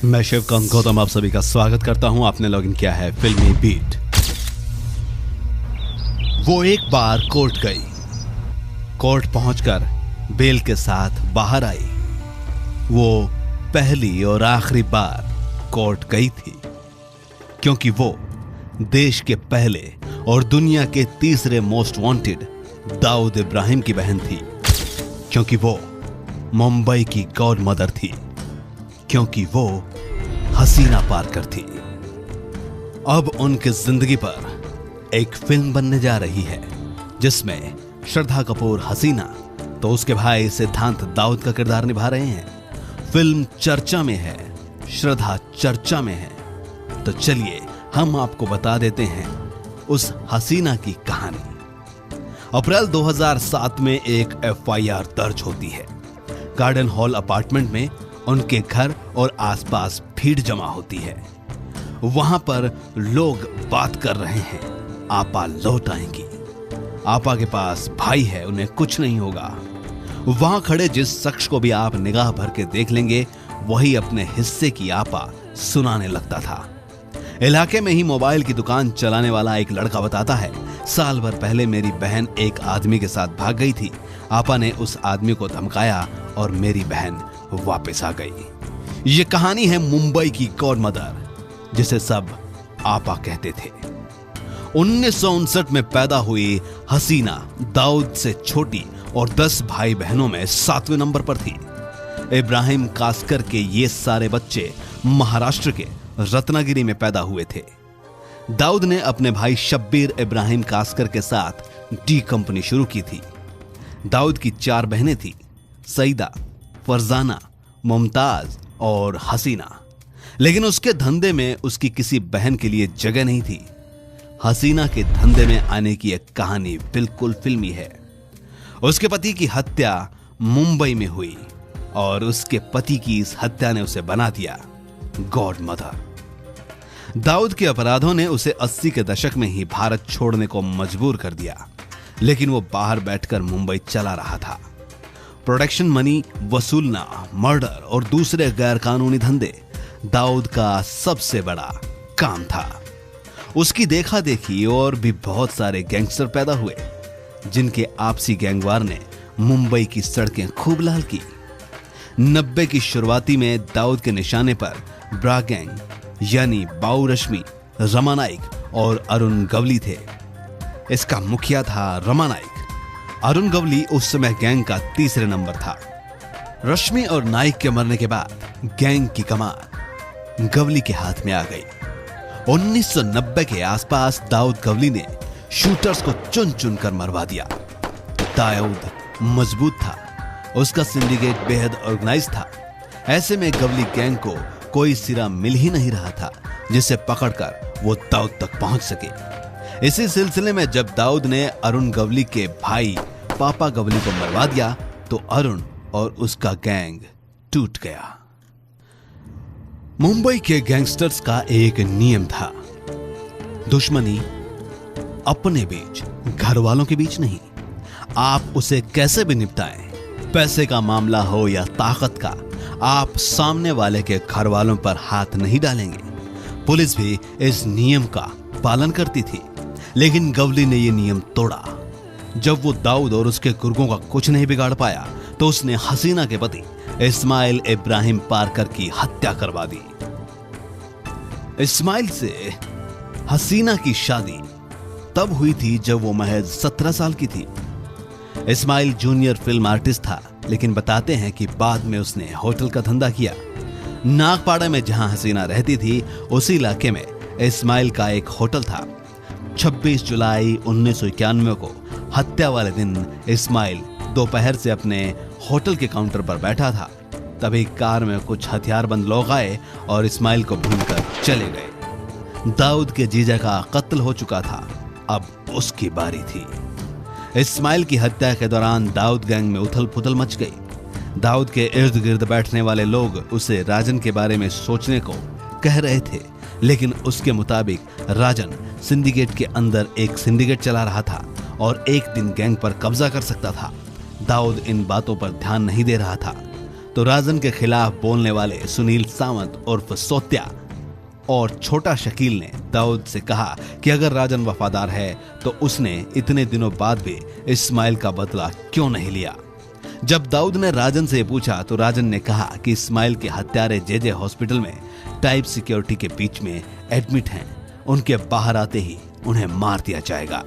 मैं शिवकांत गौतम आप सभी का स्वागत करता हूं। आपने लॉगिन किया है फिल्मी बीट। वो एक बार कोर्ट गई। कोर्ट पहुंचकर बेल के साथ बाहर आई। वो पहली और आखिरी बार कोर्ट गई थी क्योंकि वो देश के पहले और दुनिया के तीसरे मोस्ट वांटेड दाऊद इब्राहिम की बहन थी, क्योंकि वो मुंबई की गॉड मदर थी, क्योंकि वो हसीना पारकर थी। अब उनकी जिंदगी पर एक फिल्म बनने जा रही है जिसमें श्रद्धा कपूर हसीना तो उसके भाई सिद्धांत दाऊद का किरदार निभा रहे हैं। फिल्म चर्चा में है, श्रद्धा चर्चा में है। तो चलिए हम आपको बता देते हैं उस हसीना की कहानी। अप्रैल 2007 में एक एफआईआर दर्ज होती है। गार्डन हॉल अपार्टमेंट में उनके घर और आसपास भीड़ जमा होती है। वहां पर लोग बात कर रहे हैं, आपा लौट आएंगी, आपा के पास भाई है, उन्हें कुछ नहीं होगा। वहां खड़े जिस शख्स को भी आप निगाह भर के देख लेंगे वही अपने हिस्से की आपा सुनाने लगता था। इलाके में ही मोबाइल की दुकान चलाने वाला एक लड़का बताता है, साल भर पहले मेरी बहन एक आदमी के साथ भाग गई थी। आपा ने उस आदमी को धमकाया और मेरी बहन वापस आ गई। ये कहानी है मुंबई की गॉड मदर, जिसे सब आपा कहते थे। 1959 में पैदा हुई हसीना दाऊद से छोटी और 10 भाई बहनों में 7वें नंबर पर थी। इब्राहिम कास्कर के ये सारे बच्चे महाराष्ट्र के रत्नागिरी में पैदा हुए थे। दाऊद ने अपने भाई शब्बीर इब्राहिम कास्कर के साथ डी कंपनी शुरू की थी। दाऊद की 4 बहनें थी, सईदा, फरजाना, मुमताज और हसीना। लेकिन उसके धंधे में उसकी किसी बहन के लिए जगह नहीं थी। हसीना के धंधे में आने की एक कहानी बिल्कुल फिल्मी है। उसके पति की हत्या मुंबई में हुई और उसके पति की इस हत्या ने उसे बना दिया गॉड मदर। दाऊद के अपराधों ने उसे 80 के दशक में ही भारत छोड़ने को मजबूर कर दिया, लेकिन वो बाहर बैठकर मुंबई चला रहा था। प्रोडक्शन मनी वसूलना, मर्डर और दूसरे गैरकानूनी धंधे दाऊद का सबसे बड़ा काम था। उसकी देखा देखी और भी बहुत सारे गैंगस्टर पैदा हुए, जिनके आपसी गैंगवार ने मुंबई की सड़कें खूब लाल की। 90 की शुरुआती में दाऊद के निशाने पर ब्रा गैंग यानी बाऊ रश्मि, रमा नाइक और अरुण गवली थे। इसका मुखिया था रमा नाइक। अरुण गवली उस समय गैंग का 3रे नंबर था। रश्मि और नाइक के मरने के बाद गैंग की कमान गवली के हाथ में आ गई। 1990 के आसपास दाऊद गवली ने शूटर्स को चुन चुन कर मरवा दिया। दाऊद मजबूत था, उसका सिंडिकेट बेहद ऑर्गेनाइज था। ऐसे में गवली गैंग को कोई सिरा मिल ही नहीं रहा था जिसे पकड़कर वो दाऊद तक पहुंच सके। इसी सिलसिले में जब दाऊद ने अरुण गवली के भाई पापा गवली को मरवा दिया तो अरुण और उसका गैंग टूट गया। मुंबई के गैंगस्टर्स का एक नियम था, दुश्मनी अपने बीच, घर वालों के बीच नहीं। आप उसे कैसे भी निपटाएं, पैसे का मामला हो या ताकत का, आप सामने वाले के घर वालों पर हाथ नहीं डालेंगे। पुलिस भी इस नियम का पालन करती थी, लेकिन गवली ने यह नियम तोड़ा। जब वो दाऊद और उसके गुर्गों का कुछ नहीं बिगाड़ पाया तो उसने हसीना के पति इस्माइल इब्राहिम पारकर की हत्या करवा दी। इस्माइल से हसीना की शादी तब हुई थी जब वो महज 17 साल की थी। इस्माइल जूनियर फिल्म आर्टिस्ट था, लेकिन बताते हैं कि बाद में उसने होटल का धंधा किया। नागपाड़ा में जहां हसीना रहती थी उसी इलाके में इस्माइल का एक होटल था। 26 जुलाई 1991 को हत्या वाले दिन इस्माइल दोपहर से अपने होटल के काउंटर पर बैठा था। तभी कार में कुछ हथियारबंद लोग आए और इस्माइल को भूनकर चले गए। दाऊद के जीजा का कत्ल हो चुका था, अब उसकी बारी थी। इस्माइल की हत्या के दौरान दाऊद गैंग में उथल पुथल मच गई। दाऊद के इर्द गिर्द बैठने वाले लोग उसे राजन के बारे में सोचने को कह रहे थे, लेकिन उसके मुताबिक राजन सिंडिकेट के अंदर एक सिंडिकेट चला रहा था और एक दिन गैंग पर कब्जा कर सकता था। दाऊद इन बातों पर ध्यान नहीं दे रहा था। तो राजन के खिलाफ बोलने वाले सुनील सावंत उर्फ सोत्या और छोटा शकील ने दाऊद से कहा कि अगर राजन वफादार है तो उसने इतने दिनों बाद भी इस्माइल का बदला क्यों नहीं लिया। जब दाऊद ने राजन से पूछा तो राजन ने कहा कि इस्माइल के हत्यारे जेजे हॉस्पिटल में टाइप सिक्योरिटी के बीच में एडमिट हैं, उनके बाहर आते ही उन्हें मार दिया जाएगा।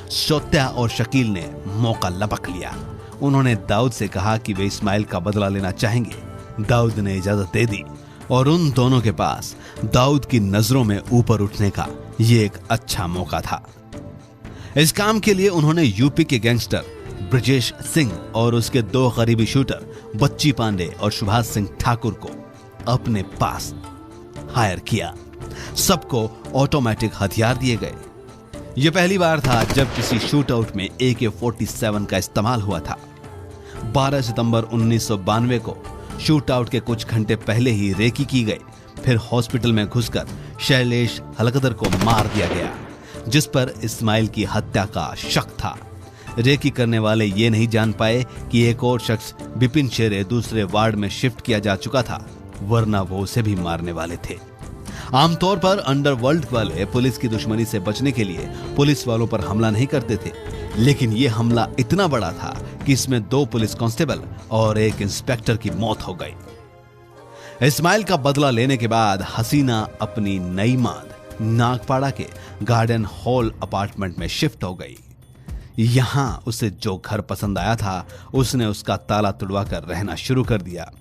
सोत्या और शकील ने मौका लपक लिया। उन्होंने दाऊद से कहा कि वे इस्माइल का बदला लेना चाहेंगे। दाऊद ने इजाजत दे दी और उन दोनों के पास दाऊद की नजरों में ऊपर उठने का यह एक अच्छा मौका था। इस काम के लिए उन्होंने यूपी के गैंगस्टर ब्रजेश सिंह और उसके 2 करीबी शूटर बच्ची पांडे और सुभाष सिंह ठाकुर को अपने पास हायर किया। सबको ऑटोमेटिक हथियार दिए गए। यह पहली बार था जब किसी शूट आउट में AK-47 का इस्तेमाल हुआ था। 12 सितंबर 1992 को शूट आउट के कुछ घंटे पहले ही रेकी की गई। फिर हॉस्पिटल में घुसकर शैलेश हलकदर को मार दिया गया, जिस पर इस्माइल की हत्या का शक था। रेकी करने वाले ये नहीं जान पाए कि एक और शख्स बिपिन शेरे दूसरे वार्ड में शिफ्ट किया जा चुका था, वरना वो उसे भी मारने वाले थे। आमतौर पर अंडरवर्ल्ड वाले पुलिस की दुश्मनी से बचने के लिए पुलिस वालों पर हमला नहीं करते थे, लेकिन यह हमला इतना बड़ा था कि इसमें 2 पुलिस कांस्टेबल और 1 इंस्पेक्टर की मौत हो गई। इस्माइल का बदला लेने के बाद हसीना अपनी नई माद नागपाड़ा के गार्डन हॉल अपार्टमेंट में शिफ्ट हो गई। यहां उसे जो घर पसंद आया था उसने उसका ताला तुड़वाकर रहना शुरू कर दिया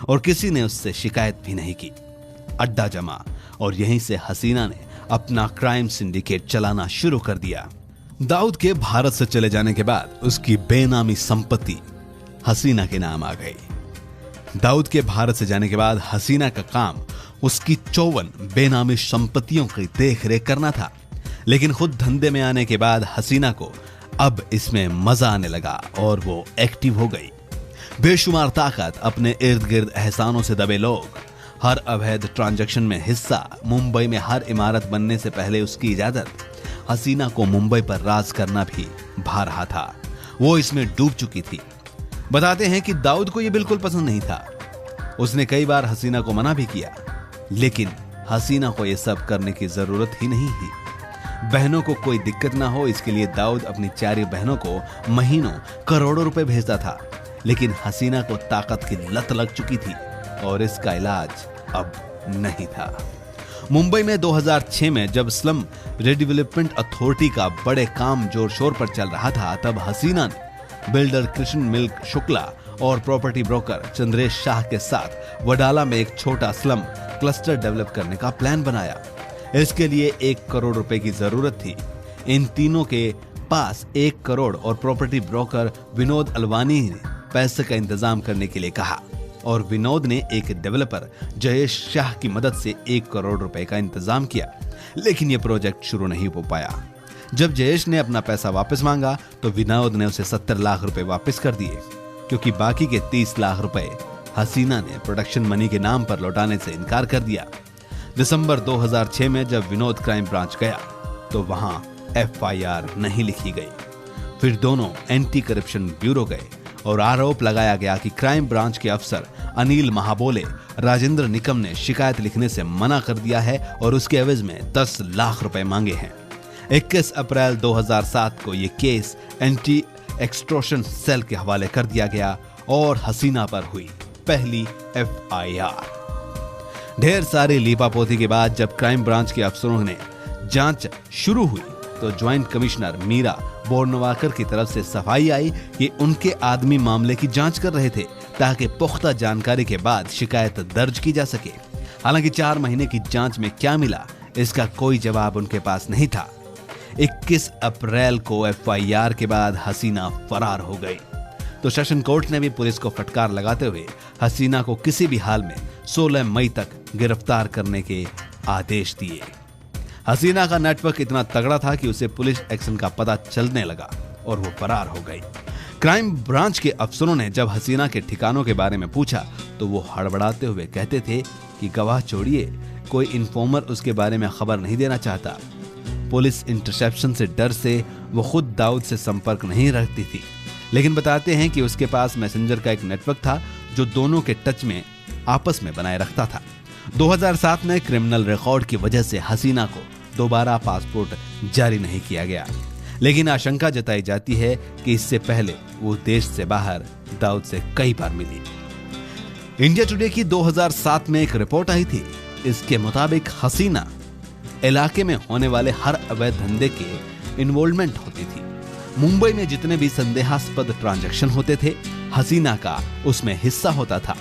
और किसी ने उससे शिकायत भी नहीं की। अड्डा जमा और यहीं से हसीना ने अपना क्राइम सिंडिकेट चलाना शुरू कर दिया। दाऊद के भारत से चले जाने के बाद उसकी बेनामी संपत्ति हसीना के नाम आ गई। दाऊद के भारत से जाने के बाद हसीना का काम उसकी 54 बेनामी संपत्तियों की देखरेख करना था, लेकिन खुद धंधे में आने के बाद हसीना को अब इसमें मजा आने लगा और वो एक्टिव हो गई। बेशुमार ताकत, अपने इर्द गिर्द एहसानों से दबे लोग, हर अवैध ट्रांजैक्शन में हिस्सा, मुंबई में हर इमारत बनने से पहले उसकी इजाजत। हसीना को मुंबई पर राज करना भी भा रहा था। वो इसमें डूब चुकी थी। बताते हैं कि दाऊद को यह बिल्कुल पसंद नहीं था। उसने कई बार हसीना को मना भी किया, लेकिन हसीना को यह सब करने की जरूरत ही नहीं थी। बहनों को कोई दिक्कत ना हो, इसके लिए दाऊद अपनी 4 बहनों को महीनों करोड़ों रुपए भेजता था, लेकिन हसीना को ताकत की लत लग चुकी थी और इसका इलाज अब नहीं था। मुंबई में 2006 में जब स्लम रिडेवलपमेंट अथॉरिटी का बड़े काम जोर शोर पर चल रहा था, तब हसीना ने बिल्डर कृष्ण मिल्क शुक्ला और प्रॉपर्टी ब्रोकर चंद्रेश शाह के साथ वडाला में एक छोटा स्लम क्लस्टर डेवलप करने का प्लान बनाया। इसके लिए 1 करोड़ रुपए की जरूरत थी। इन तीनों के पास 1 करोड़ और प्रॉपर्टी ब्रोकर विनोद अलवानी ने पैसे का इंतजाम करने के लिए कहा और विनोद ने एक डेवलपर जयेश शाह की मदद से 1 करोड़ रुपए का इंतजाम किया, लेकिन यह प्रोजेक्ट शुरू नहीं हो पाया। जब जयेश ने अपना पैसा वापस मांगा तो विनोद ने उसे 70 लाख रुपए वापस कर दिए, क्योंकि बाकी के 30 लाख रुपए हसीना ने प्रोडक्शन मनी के नाम पर लौटाने से इनकार कर दिया। दिसंबर 2006 में जब विनोद क्राइम ब्रांच गया तो वहां FIR नहीं लिखी गई। फिर दोनों एंटी करप्शन ब्यूरो गए और आरोप लगाया गया कि क्राइम ब्रांच के अफसर अनिल महाबोले राजेंद्र निकम ने शिकायत लिखने से मना कर दिया है और उसके एवज में 10 लाख रुपए मांगे हैं। 21 अप्रैल 2007 को यह केस एंटी एक्सटॉर्शन सेल के हवाले कर दिया गया और हसीना पर हुई पहली FIR। ढेर सारी लीपापोती के बाद जब क्राइम ब्रांच के अफसरों ने जांच शुरू हुई तो ज्वाइंट कमिश्नर मीरा बोरनवाकर की तरफ से सफाई आई कि उनके आदमी मामले की जांच कर रहे थे ताकि पुख्ता जानकारी के बाद शिकायत दर्ज की जा सके। हालांकि 4 महीने की जांच में क्या मिला, इसका कोई जवाब उनके पास नहीं था। 21 अप्रैल को FIR के बाद हसीना फरार हो गई तो सेशन कोर्ट ने भी पुलिस को फटकार लगाते हुए हसीना को किसी भी हाल में 16 मई तक गिरफ्तार करने के आदेश दिए। हसीना का नेटवर्क इतना तगड़ा था कि उसे पुलिस एक्शन का पता चलने लगा और वो फरार हो गई। क्राइम ब्रांच के अफसरों ने जब हसीना के ठिकानों के बारे में पूछा तो वो हड़बड़ाते हुए कहते थे कि गवाह छोड़िए, कोई इन्फॉर्मर उसके बारे में खबर नहीं देना चाहता। पुलिस इंटरसेप्शन से डर से वो खुद दाऊद से संपर्क नहीं रखती थी, लेकिन बताते हैं कि उसके पास मैसेंजर का एक नेटवर्क था जो दोनों के टच में आपस में बनाए रखता था। 2007 में क्रिमिनल रिकॉर्ड की वजह से हसीना को दोबारा पासपोर्ट जारी नहीं किया गया, लेकिन आशंका जताई जाती है कि इससे पहले वो देश से बाहर दाऊद से कई बार मिली। इंडिया टुडे की 2007 में एक रिपोर्ट आई थी। इसके मुताबिक हसीना इलाके में होने वाले हर अवैध धंधे के इन्वॉल्वमेंट होती थी। मुंबई में जितने भी संदेहास्पद ट्रांजैक्शन होते थे, हसीना का उसमें हिस्सा होता था।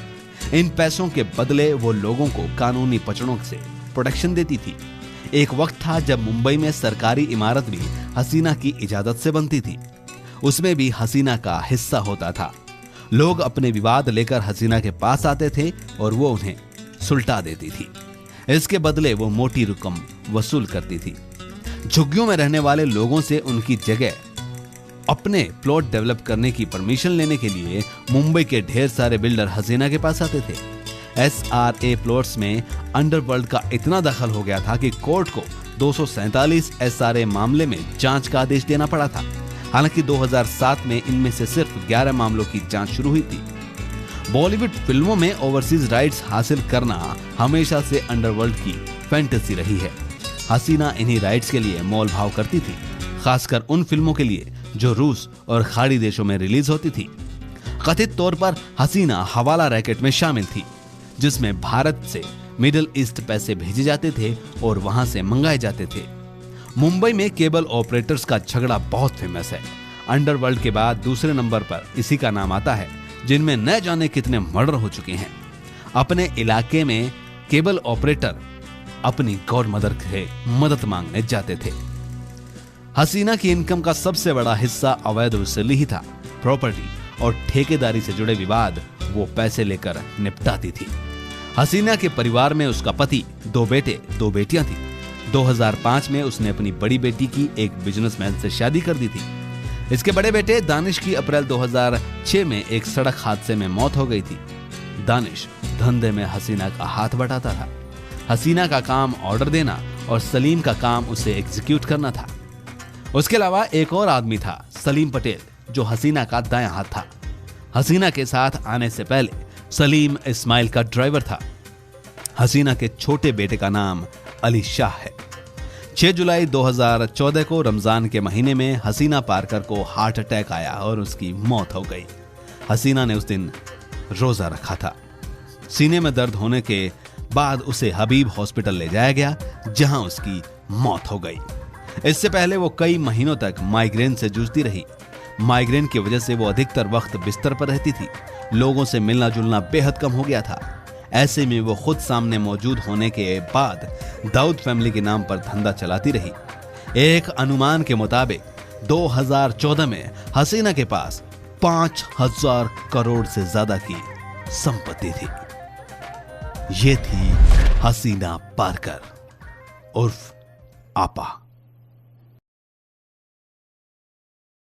इन पैसों के बदले वो लोगों को कानूनी पचड़ों से प्रोटेक्शन देती थी। एक वक्त था जब मुंबई में सरकारी इमारत भी हसीना की इजाजत से बनती थी, उसमें भी हसीना का हिस्सा होता था। लोग अपने विवाद लेकर हसीना के पास आते थे और वो उन्हें सुलटा देती थी। इसके बदले वो मोटी रकम वसूल करती थी। झुग्गियों में रहने वाले लोगों से उनकी जगह अपने प्लॉट डेवलप करने की परमिशन लेने के लिए मुंबई के ढेर सारे बिल्डर हसीना के पास आते थे। SRA प्लॉट्स में अंडरवर्ल्ड का इतना दखल हो गया था कि कोर्ट को 247 SRA मामले में जांच का आदेश देना पड़ा था। हालांकि 2007 में इनमें से सिर्फ 11 मामलों की जांच शुरू हुई थी। बॉलीवुड फिल्मों में ओवरसीज राइट्स हासिल करना हमेशा से अंडरवर्ल्ड की फैंटेसी रही है। हसीना इन्हीं राइट्स के लिए मोल भाव करती थी, खासकर उन फिल्मों के लिए जो रूस और खाड़ी देशों में रिलीज होती थी। कथित तौर पर हसीना हवाला रैकेट में शामिल थी, जिसमें भारत से मिडिल ईस्ट पैसे भेजे जाते थे और वहां से मंगाए जाते थे। मुंबई में केबल ऑपरेटर्स का झगड़ा बहुत फेमस है। अंडरवर्ल्ड के बाद दूसरे नंबर पर इसी का नाम आता है, जिनमें न जाने कितने मर्डर हो चुके हैं। अपने इलाके में केबल ऑपरेटर अपनी गॉड मदर से मदद मांगने जाते थे। हसीना की इनकम का सबसे बड़ा हिस्सा अवैध वसूली ही था। प्रॉपर्टी और ठेकेदारी से जुड़े विवाद वो पैसे लेकर निपटाती थी। हसीना के परिवार में उसका पति, 2 बेटे 2 बेटियां थी। 2005 में उसने अपनी बड़ी बेटी की एक बिजनेसमैन से शादी कर दी थी। इसके बड़े बेटे दानिश की अप्रैल 2006 में एक सड़क हादसे में मौत हो गई थी। दानिश धंधे में हसीना का हाथ बटाता था। हसीना का काम ऑर्डर देना और सलीम का काम उसे एग्जीक्यूट करना था। उसके अलावा एक और आदमी था, सलीम पटेल, जो हसीना का दायां हाथ था। हसीना के साथ आने से पहले सलीम इस्माइल का ड्राइवर था। हसीना के छोटे बेटे का नाम अली शाह है। 6 जुलाई 2014 को रमजान के महीने में हसीना पारकर को हार्ट अटैक आया और उसकी मौत हो गई। हसीना ने उस दिन रोजा रखा था। सीने में दर्द होने के बाद उसे हबीब हॉस्पिटल ले जाया गया, जहां उसकी मौत हो गई। इससे पहले वो कई महीनों तक माइग्रेन से जूझती रही। माइग्रेन की वजह से वो अधिकतर वक्त बिस्तर पर रहती थी। लोगों से मिलना जुलना बेहद कम हो गया था। ऐसे में वो खुद सामने मौजूद होने के बाद दाऊद फैमिली के नाम पर धंधा चलाती रही। एक अनुमान के मुताबिक 2014 में हसीना के पास 5,000 करोड़ से ज्यादा की संपत्ति थी। ये थी हसीना पारकर उर्फ आपा।